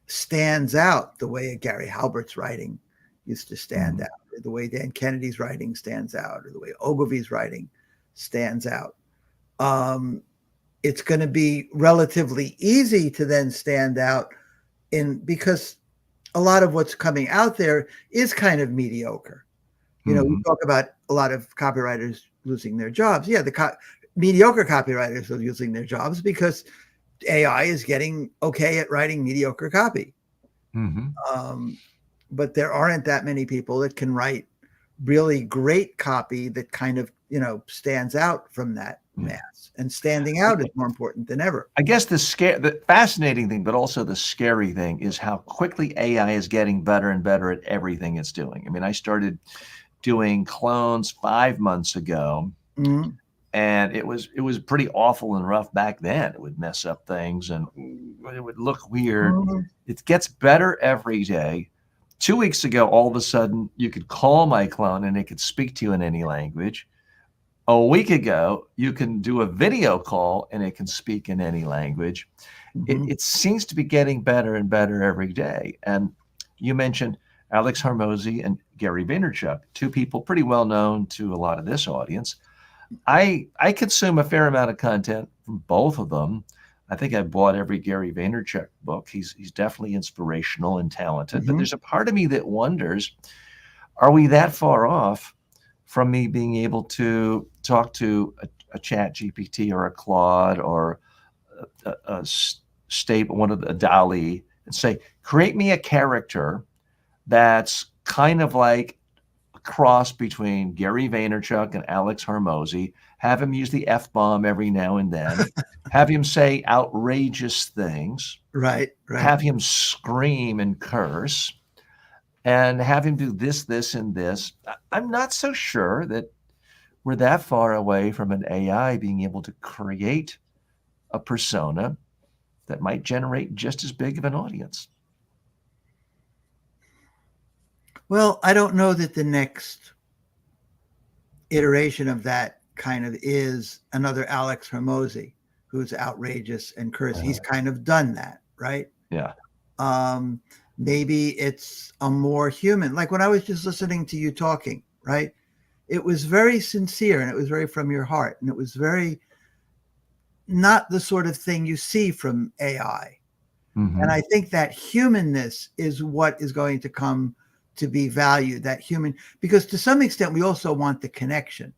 stands out the way Gary Halbert's writing used to stand Mhm. out, or the way Dan Kennedy's writing stands out, or the way Ogilvy's writing stands out, um, it's going to be relatively easy to then stand out in because a lot of what's coming out there is kind of mediocre. You know, we Mhm. talk about a lot of copywriters losing their jobs. Yeah, mediocre copywriters are losing their jobs because AI is getting okay at writing mediocre copy. Mhm. Um, but there aren't that many people that can write really great copy that kind of, stands out from that Yeah. mass. And standing out is more important than ever. I guess the fascinating thing, but also the scary thing is how quickly AI is getting better and better at everything it's doing. I mean, I started doing clones 5 months ago, Mhm. and it was pretty awful and rough back then. It would mess up things and it would look weird. Mhm. It gets better every day. 2 weeks ago, all of a sudden, you could call my clone and it could speak to you in any language. A week ago, you can do a video call and it can speak in any language. It, Mhm. it seems to be getting better and better every day. And you mentioned Alex Hormozy and Gary Vaynerchuk, two people pretty well known to a lot of this audience. I consume a fair amount of content from both of them. I think I bought every Gary Vaynerchuk book. He's definitely inspirational and talented. But Mhm. there's a part of me that wonders, are we that far off from me being able to talk to a chat GPT or a Claude or a stable one of the Dali and say, create me a character that's kind of like a cross between Gary Vaynerchuk and Alex Hormozy, have him use the F bomb every now and then, have him say outrageous things, Right, right. have him scream and curse, and have him do this, this, and this. I'm not so sure that we're that far away from an AI being able to create a persona that might generate just as big of an audience. Well, I don't know that the next iteration of that kind of is another Alex Hormozy who's outrageous and cursed. He's Uh, kind of done that, right? yeah. Um, Maybe it's a more human. Like when I was just listening to you talking, right? It was very sincere and it was very from your heart and it was very not the sort of thing you see from AI. And Hmm. I think that humanness is what is going to come to be valued, that human, because to some extent we also want the connection,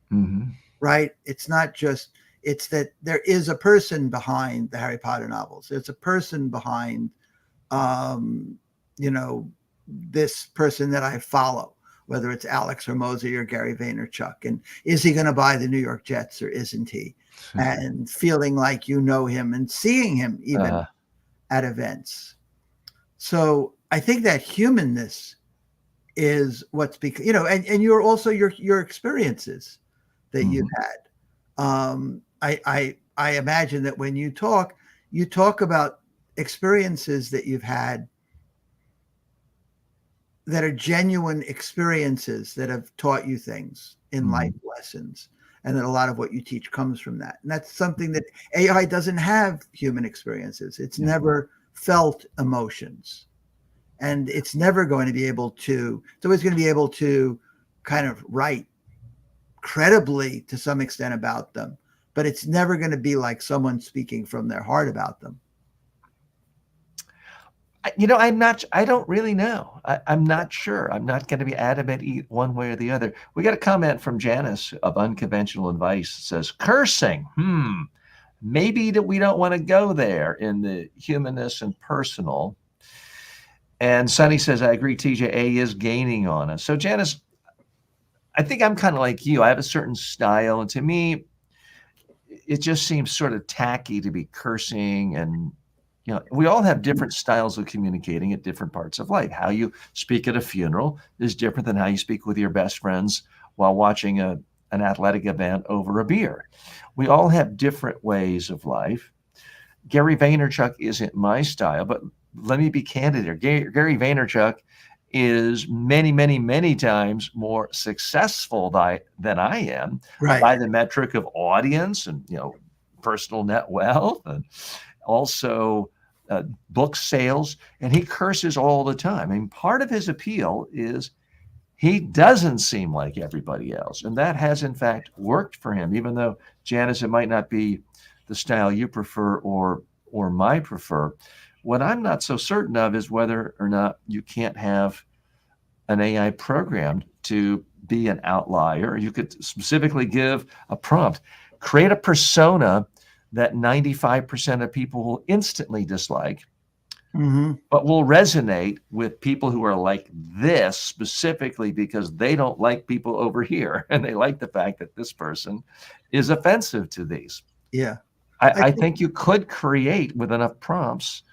Hmm. right? It's not just, it's that there is a person behind the Harry Potter novels. There's a person behind, um, you know, this person that I follow, whether it's Alex Hormozy or Gary Vaynerchuk. And is he going to buy the New York Jets or isn't he? And feeling like you know him and seeing him even Uh, at events. So I think that humanness is what's because and you're also your experiences that you've mhm. had. I imagine that when you talk about experiences that you've had that are genuine experiences that have taught you things in life lessons, and that a lot of what you teach comes from that. And that's something that AI doesn't have. Human experiences. It's never felt emotions, and it's never going to be able to. It's always going to be able to kind of write credibly to some extent about them, but it's never going to be like someone speaking from their heart about them. I don't really know. I'm not sure. I'm not going to be adamant one way or the other. We got a comment from Janice of Unconventional Advice. It says, cursing. Maybe that we don't want to go there in the humanist and personal. And Sonny says, I agree, TJA is gaining on us. So Janice, I think I'm kind of like you. I have a certain style. And to me, it just seems sort of tacky to be cursing. And we all have different styles of communicating at different parts of life. How you speak at a funeral is different than how you speak with your best friends while watching an athletic event over a beer. We all have different ways of life. Gary Vaynerchuk isn't my style, but let me be candid here. Gary Vaynerchuk is many, many, many times more successful than I am, by the metric of audience and personal net wealth, and also book sales, and he curses all the time. I mean, part of his appeal is he doesn't seem like everybody else, and that has in fact worked for him. Even though, Janice, it might not be the style you prefer or my prefer. What I'm not so certain of is whether or not you can't have an AI programmed to be an outlier. You could specifically give a prompt, create a persona that 95% of people will instantly dislike, but will resonate with people who are like this specifically because they don't like people over here. And they like the fact that this person is offensive to these. Yeah. I think you could create with enough prompts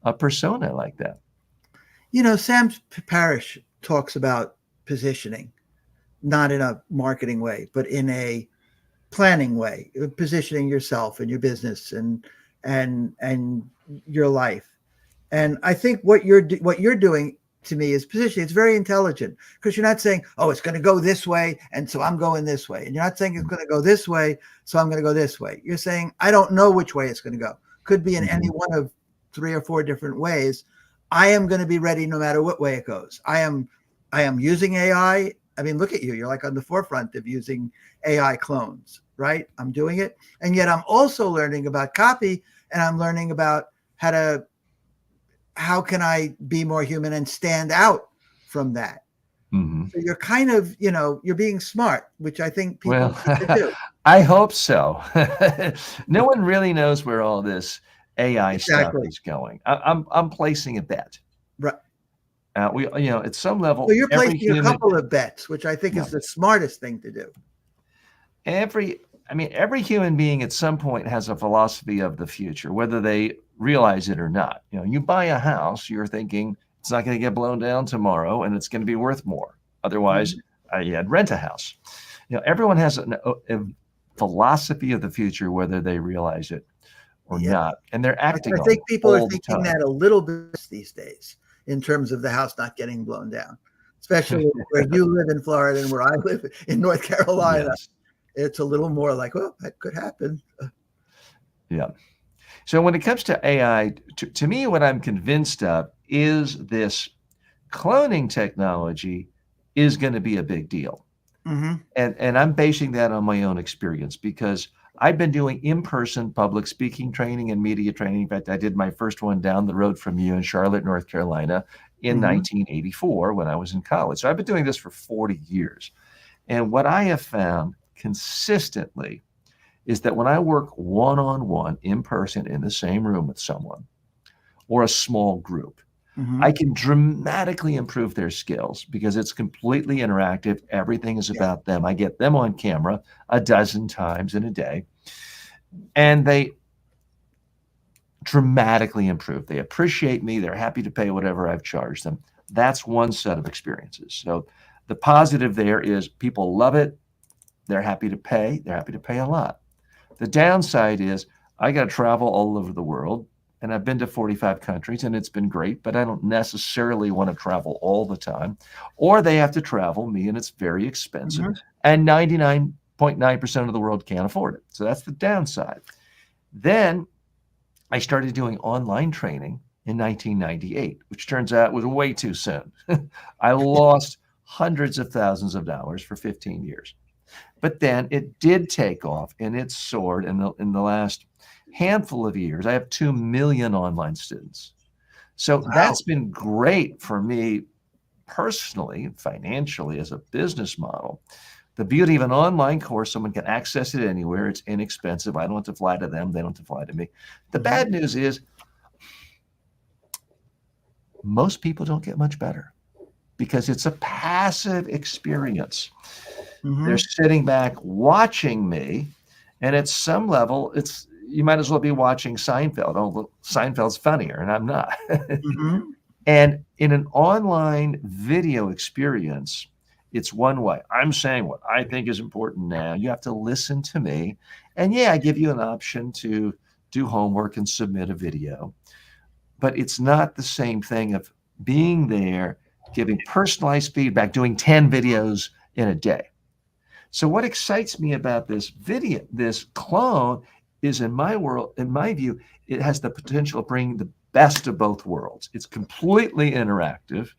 a persona like that. Sam Parrish talks about positioning, not in a marketing way, but in a planning way, positioning yourself and your business and your life. And I think what you're doing to me is positioning. It's very intelligent, because you're not saying, oh, it's going to go this way, and so I'm going this way. And you're not saying it's going to go this way, so I'm going to go this way. You're saying, I don't know which way it's going to go. Could be in any one of 3 or 4 different ways. I am going to be ready no matter what way it goes. I am using AI. I mean, look at you. You're like on the forefront of using AI clones, right? I'm doing it. And yet I'm also learning about copy, and I'm learning about how can I be more human and stand out from that. So you're kind of, you're being smart, which I think people need to do. I hope so. No one really knows where all this AI stuff is going. I'm placing a bet. Right. We, at some level, well, you're placing a couple of bets, which I think is the smartest thing to do. Every human being at some point has a philosophy of the future, whether they realize it or not. You buy a house, you're thinking it's not going to get blown down tomorrow, and it's going to be worth more. Otherwise, you'd rent a house. Everyone has a philosophy of the future, whether they realize it or not, and they're acting. I think people are thinking that a little bit these days, in terms of the house not getting blown down, especially where you live in Florida and where I live in North Carolina. Yes. It's a little more like, well, that could happen. Yeah. So when it comes to AI, to me, what I'm convinced of is this cloning technology is going to be a big deal. And I'm basing that on my own experience, because I've been doing in-person public speaking training and media training. In fact, I did my first one down the road from you in Charlotte, North Carolina in 1984 when I was in college. So I've been doing this for 40 years. And what I have found consistently is that when I work one-on-one in person in the same room with someone or a small group, I can dramatically improve their skills, because it's completely interactive. Everything is about them. I get them on camera a dozen times in a day, and they dramatically improve. They appreciate me. They're happy to pay whatever I've charged them. That's one set of experiences. So the positive there is people love it. They're happy to pay. They're happy to pay a lot. The downside is I got to travel all over the world, and I've been to 45 countries, and it's been great, but I don't necessarily want to travel all the time. Or they have to travel me, and it's very expensive. Mhm. And 99.9% of the world can't afford it. So that's the downside. Then I started doing online training in 1998, which turns out was way too soon. I lost hundreds of thousands of dollars for 15 years. But then it did take off, and it soared in the last handful of years. I have 2 million online students. So Wow. that's been great for me personally, financially, as a business model. The beauty of an online course, someone can access it anywhere. It's inexpensive. I don't have to fly to them. They don't have to fly to me. The bad news is most people don't get much better because it's a passive experience. They're sitting back watching me, and at some level, you might as well be watching Seinfeld. Oh, look, Seinfeld's funnier, and I'm not. Mhm. And in an online video experience, it's one way. I'm saying what I think is important now. You have to listen to me. And yeah, I give you an option to do homework and submit a video. But it's not the same thing of being there, giving personalized feedback, doing 10 videos in a day. So what excites me about this clone is, in my view, it has the potential of bringing the best of both worlds. It's completely interactive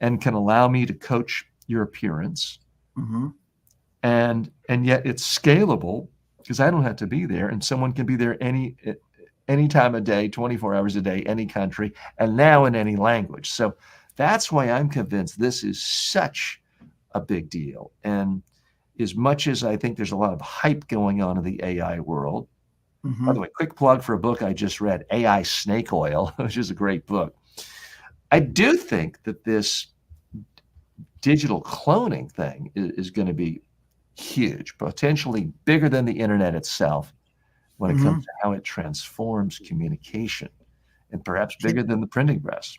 and can allow me to coach your appearance. Mhm. And yet it's scalable because I don't have to be there, and someone can be there any time of day, 24 hours a day, any country, and now in any language. So that's why I'm convinced this is such a big deal. And as much as I think there's a lot of hype going on in the AI world, by the way, quick plug for a book I just read, AI Snake Oil, which is a great book. I do think that this digital cloning thing is going to be huge, potentially bigger than the internet itself when it comes to how it transforms communication, and perhaps bigger than the printing press.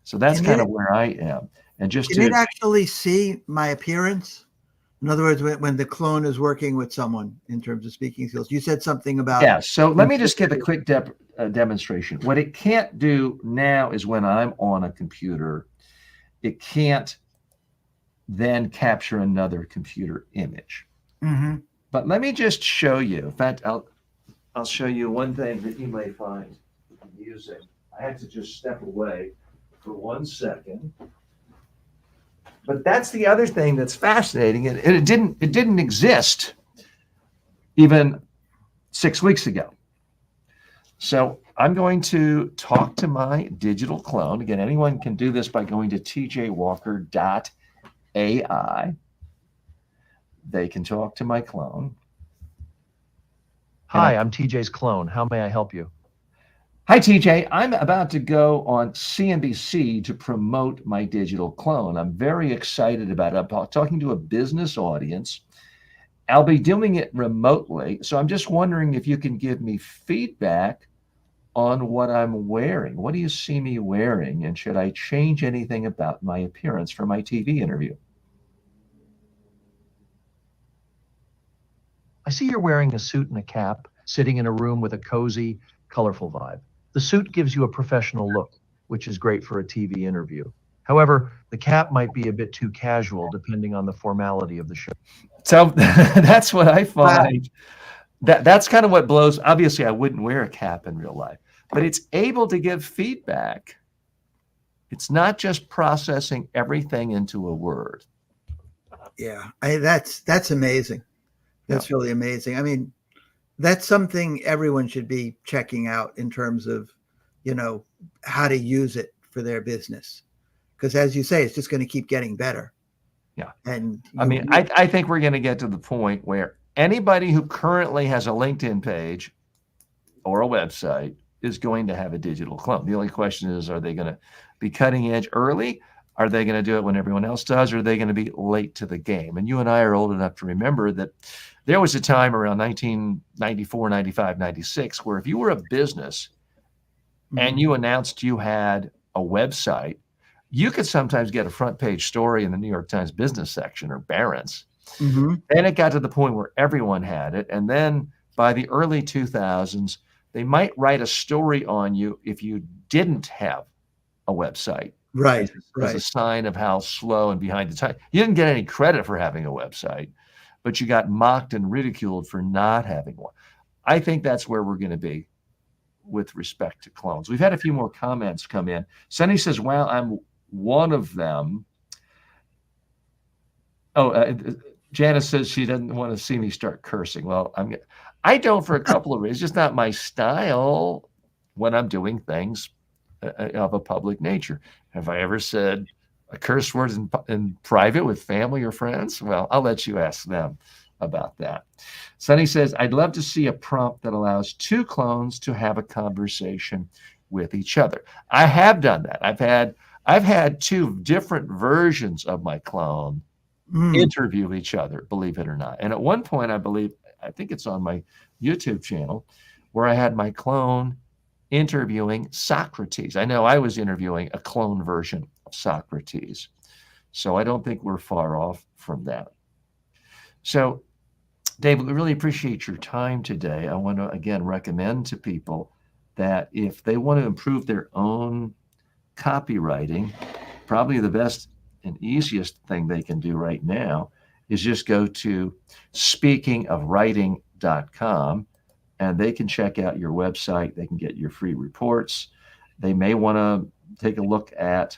So that's kind of where I am. And just Can it actually see my appearance? In other words, when the clone is working with someone in terms of speaking skills, you said something about. Yeah. So let me just give a quick demonstration. What it can't do now is when I'm on a computer, it can't then capture another computer image. Mhm. But let me just show you. In fact, I'll show you one thing that you may find amusing. I have to just step away for 1 second. But that's the other thing that's fascinating, and it didn't exist even 6 weeks ago. So I'm going to talk to my digital clone. Again, anyone can do this by going to tjwalker.ai. They can talk to my clone. Hi, I'm TJ's clone. How may I help you? Hi, TJ. I'm about to go on CNBC to promote my digital clone. I'm very excited about it. I'm talking to a business audience. I'll be doing it remotely. So I'm just wondering if you can give me feedback on what I'm wearing. What do you see me wearing? And should I change anything about my appearance for my TV interview? I see you're wearing a suit and a cap, sitting in a room with a cozy, colorful vibe. The suit gives you a professional look, which is great for a TV interview. However, the cap might be a bit too casual depending on the formality of the show. So that's what I find. That's kind of what blows. Obviously, I wouldn't wear a cap in real life, but it's able to give feedback. It's not just processing everything into a word. Yeah, that's amazing. That's really amazing. I mean, that's something everyone should be checking out in terms of, how to use it for their business. Because as you say, it's just going to keep getting better. Yeah. And I think we're going to get to the point where anybody who currently has a LinkedIn page or a website is going to have a digital clone. The only question is, are they going to be cutting edge early? Are they going to do it when everyone else does? Or are they going to be late to the game? And you and I are old enough to remember that there was a time around 1994, 95, 96, where if you were a business and you announced you had a website, you could sometimes get a front page story in the New York Times business section or Barron's. Mhm. Then it got to the point where everyone had it. And then by the early 2000s, They might write a story on you if you didn't have a website Right. as a sign of how slow and behind the time. You didn't get any credit for having a website, but you got mocked and ridiculed for not having one. I think that's where we're going to be with respect to clones. We've had a few more comments come in. Sunny says, well, I'm one of them. Oh, Janice says she doesn't want to see me start cursing. Well, I don't for a couple of reasons. It's just not my style when I'm doing things of a public nature. Have I ever said a curse word in private with family or friends? Well, I'll let you ask them about that. Sunny says, I'd love to see a prompt that allows two clones to have a conversation with each other. I have done that. I've had two different versions of my clone interview each other, believe it or not. And at one point, I think it's on my YouTube channel, where I had my clone interviewing Socrates. I know I was interviewing a clone version of Socrates. So I don't think we're far off from that. So, David, we really appreciate your time today. I want to, again, recommend to people that if they want to improve their own copywriting, probably the best and easiest thing they can do right now is just go to speakingofwriting.com, and they can check out your website. They can get your free reports. They may want to take a look at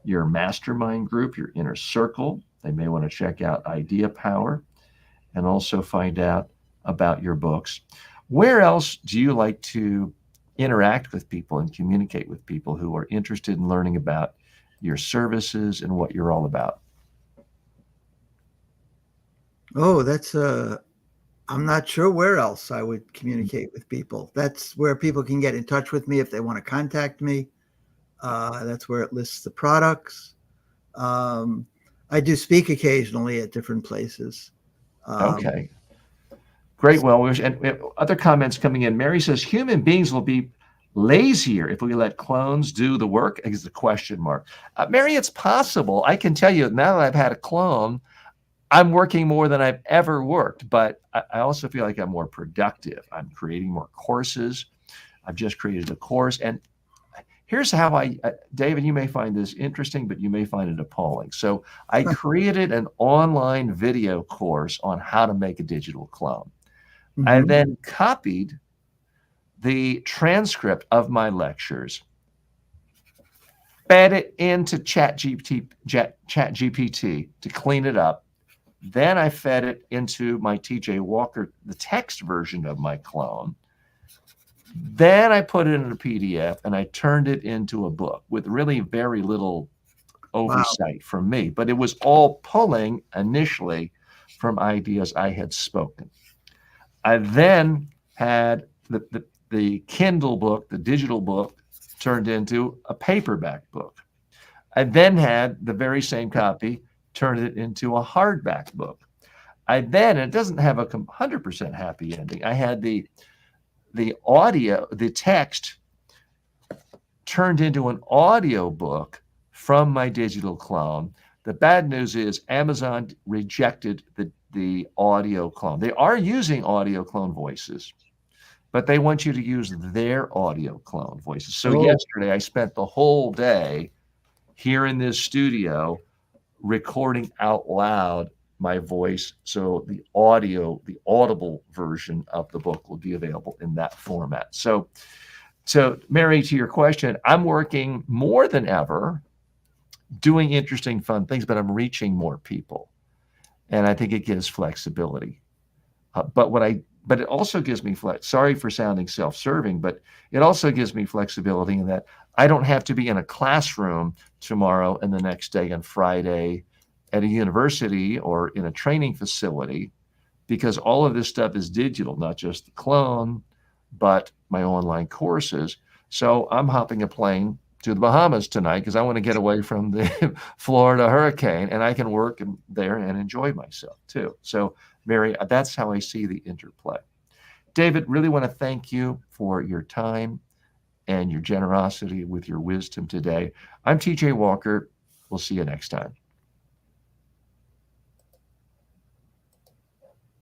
your mastermind group, your inner circle. They may want to check out Idea Power and also find out about your books. Where else do you like to interact with people and communicate with people who are interested in learning about your services and what you're all about? Oh, I'm not sure where else I would communicate with people. That's where people can get in touch with me if they want to contact me. That's where it lists the products. I do speak occasionally at different places. Okay. Great. Well, and we have other comments coming in. Mary says, human beings will be lazier if we let clones do the work? Is the question mark. Mary, it's possible. I can tell you now that I've had a clone, I'm working more than I've ever worked, but I also feel like I'm more productive. I'm creating more courses. I've just created a course. And here's how David, you may find this interesting, but you may find it appalling. So I created an online video course on how to make a digital clone. Mm-hmm. I then copied the transcript of my lectures, fed it into ChatGPT to clean it up. Then I fed it into my TJ Walker, the text version of my clone. Then I put it in a PDF and I turned it into a book with really very little oversight from me. But it was all pulling initially from ideas I had spoken. I then had the Kindle book, the digital book, turned into a paperback book. I then had the very same copy, turned it into a hardback book. And it doesn't have a 100% happy ending. I had the audio, the text turned into an audio book from my digital clone. The bad news is Amazon rejected the audio clone. They are using audio clone voices, but they want you to use their audio clone voices. So yesterday I spent the whole day here in this studio recording out loud my voice. So the audible version of the book will be available in that format. So Mary, to your question, I'm working more than ever doing interesting, fun things, but I'm reaching more people. And I think it gives flexibility. But it also gives me sorry for sounding self-serving, but it also gives me flexibility in that I don't have to be in a classroom tomorrow and the next day and Friday at a university or in a training facility, because all of this stuff is digital, not just the clone, but my online courses. So I'm hopping a plane to the Bahamas tonight because I want to get away from the Florida hurricane, and I can work there and enjoy myself too. So Mary, that's how I see the interplay. David, really want to thank you for your time and your generosity with your wisdom today. I'm TJ Walker. We'll see you next time.